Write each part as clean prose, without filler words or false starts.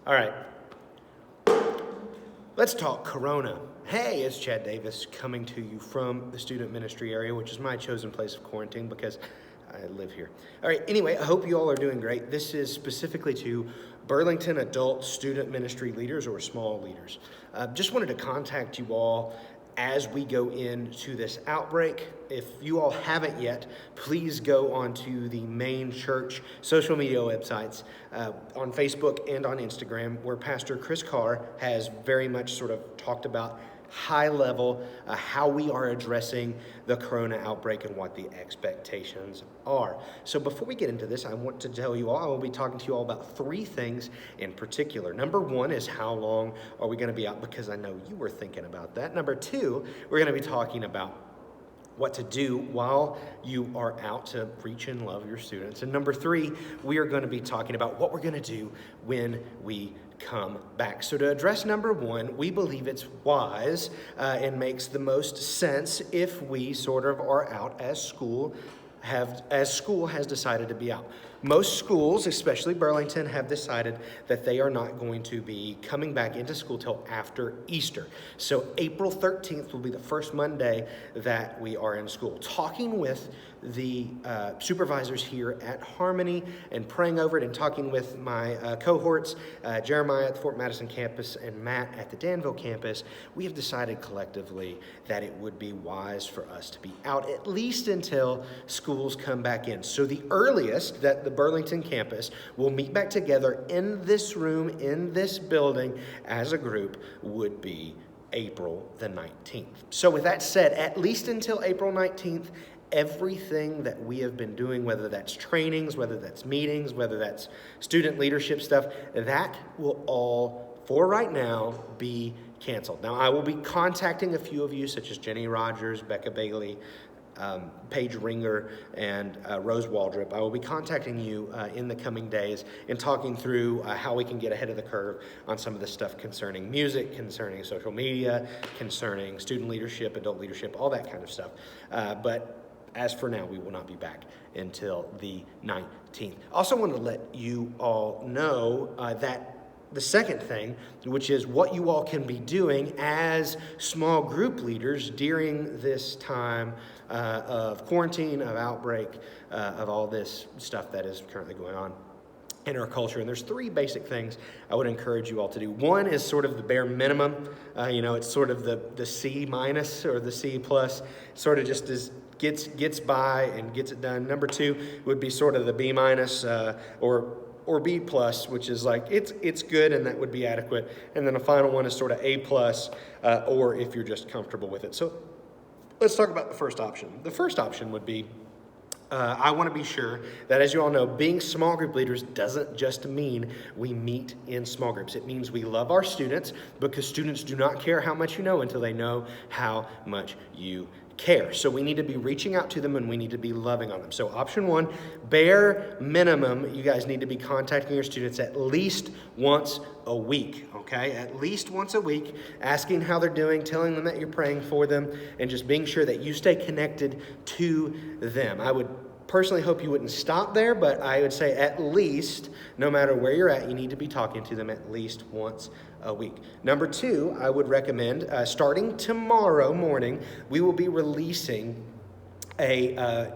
All right. Let's talk Corona. Hey, it's Chad Davis coming to you from the student ministry area, which is my chosen place of quarantine because I live here. All right, anyway, I hope you all are doing great. This is specifically to Burlington adult student ministry leaders or small leaders. Just wanted to contact you all as we go into this outbreak. If you all haven't yet, please go onto the main church social media websites on Facebook and on Instagram, where Pastor Chris Carr has very much sort of talked about high level how we are addressing the corona outbreak and what the expectations are. So before we get into this, I want to tell you all, I will be talking to you all about three things in particular. Number one is how long are we going to be out, because I know you were thinking about that. Number two, we're going to be talking about what to do while you are out to reach and love your students. And number three, we are going to be talking about what we're going to do when we come back. So to address number one, we believe it's wise and makes the most sense if we sort of are out as school has decided to be out. Most schools, especially Burlington, have decided that they are not going to be coming back into school till after Easter. So April 13th will be the first Monday that we are in school. Talking with the supervisors here at Harmony and praying over it and talking with my cohorts, Jeremiah at the Fort Madison campus and Matt at the Danville campus, we have decided collectively that it would be wise for us to be out at least until schools come back in. So the earliest that the Burlington campus will meet back together in this room, in this building as a group would be April the 19th. So with that said, at least until April 19th, everything that we have been doing, whether that's trainings, whether that's meetings, whether that's student leadership stuff, that will all, for right now, be canceled. Now, I will be contacting a few of you, such as Jenny Rogers, Becca Bailey, Paige Ringer, and Rose Waldrop. I will be contacting you in the coming days and talking through how we can get ahead of the curve on some of the stuff concerning music, concerning social media, concerning student leadership, adult leadership, all that kind of stuff. But as for now, we will not be back until the 19th. Also want to let you all know that the second thing, which is what you all can be doing as small group leaders during this time of quarantine, of outbreak, of all this stuff that is currently going on in our culture. And there's three basic things I would encourage you all to do. One is sort of the bare minimum. It's sort of the C minus or the C plus, sort of just gets by and gets it done. Number two would be sort of the B minus or B plus, which is like it's good and that would be adequate. And then the final one is sort of A plus, or if you're just comfortable with it. So let's talk about the first option. The first option would be, I want to be sure that, as you all know, being small group leaders doesn't just mean we meet in small groups. It means we love our students, because students do not care how much you know until they know how much you care. So we need to be reaching out to them and we need to be loving on them. So option one, bare minimum, you guys need to be contacting your students at least once a week, okay? At least once a week, asking how they're doing, telling them that you're praying for them, and just being sure that you stay connected to them. I would personally hope you wouldn't stop there, but I would say at least, no matter where you're at, you need to be talking to them at least once a week. Number two, I would recommend, starting tomorrow morning, we will be releasing a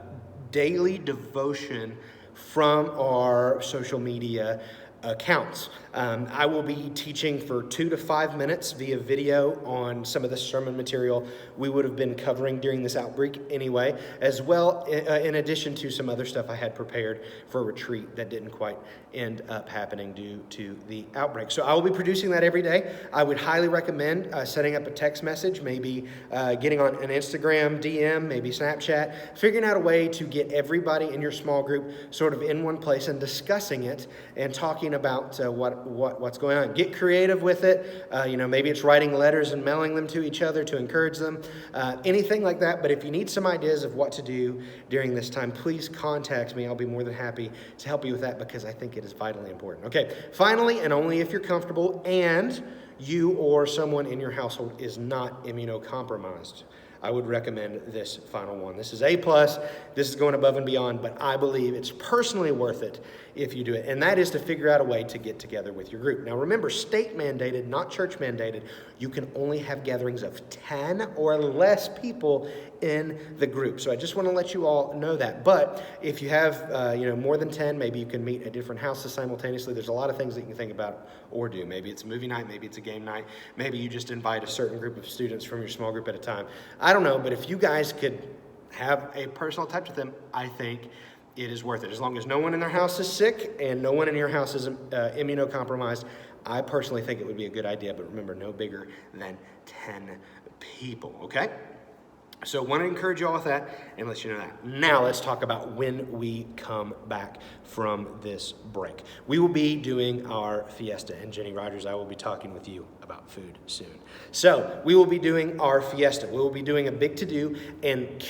daily devotion from our social media accounts. I will be teaching for 2 to 5 minutes via video on some of the sermon material we would have been covering during this outbreak anyway, as well in addition to some other stuff I had prepared for a retreat that didn't quite end up happening due to the outbreak. So I will be producing that every day. I would highly recommend setting up a text message, maybe getting on an Instagram DM, maybe Snapchat, figuring out a way to get everybody in your small group sort of in one place and discussing it and talking about what's going on. Get creative with it. Maybe it's writing letters and mailing them to each other to encourage them. Anything like that. But if you need some ideas of what to do during this time, please contact me. I'll be more than happy to help you with that, because I think it is vitally important. Okay, finally, and only if you're comfortable and you or someone in your household is not immunocompromised, I would recommend this final one. This is A+, this is going above and beyond, but I believe it's personally worth it if you do it. And that is to figure out a way to get together with your group. Now remember, state mandated, not church mandated, you can only have gatherings of 10 or less people in the group. So I just want to let you all know that. But if you have more than 10, maybe you can meet at different houses simultaneously. There's a lot of things that you can think about or do. Maybe it's a movie night, maybe it's a game night, maybe you just invite a certain group of students from your small group at a time. I don't know, but if you guys could have a personal touch with them, I think it is worth it. As long as no one in their house is sick and no one in your house is immunocompromised, I personally think it would be a good idea, but remember, no bigger than 10 people, okay? So I want to encourage you all with that and let you know that. Now let's talk about when we come back from this break. We will be doing our fiesta, and Jenny Rogers, I will be talking with you about food soon. So we will be doing our fiesta. We will be doing a big to-do and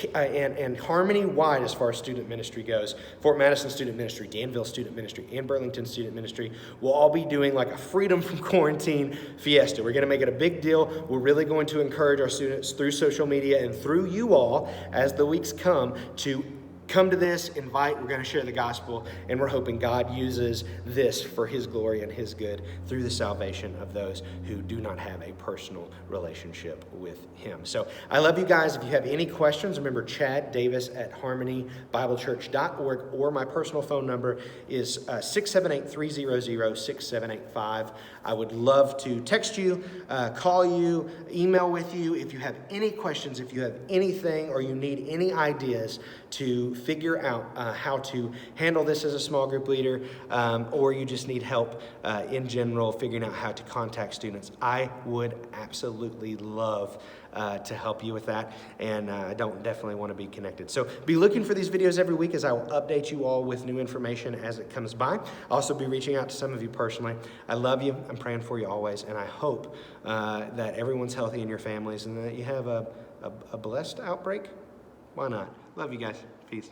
Harmony-wide as far as student ministry goes. Fort Madison Student Ministry, Danville Student Ministry, and Burlington Student Ministry will all be doing like a freedom from quarantine fiesta. We're going to make it a big deal. We're really going to encourage our students through social media and through you all as the weeks come to come to this, invite, we're going to share the gospel, and we're hoping God uses this for his glory and his good through the salvation of those who do not have a personal relationship with him. So I love you guys. If you have any questions, remember Chad Davis at harmonybiblechurch.org, or my personal phone number is 678-300-6785. I would love to text you, call you, email with you. If you have any questions, if you have anything, or you need any ideas to figure out how to handle this as a small group leader, or you just need help in general figuring out how to contact students, I would absolutely love to help you with that, and I definitely want to be connected. So be looking for these videos every week as I will update you all with new information as it comes by. I'll also be reaching out to some of you personally. I love you. I'm praying for you always, and I hope that everyone's healthy in your families and that you have a blessed outbreak. Why not? Love you guys. Peace.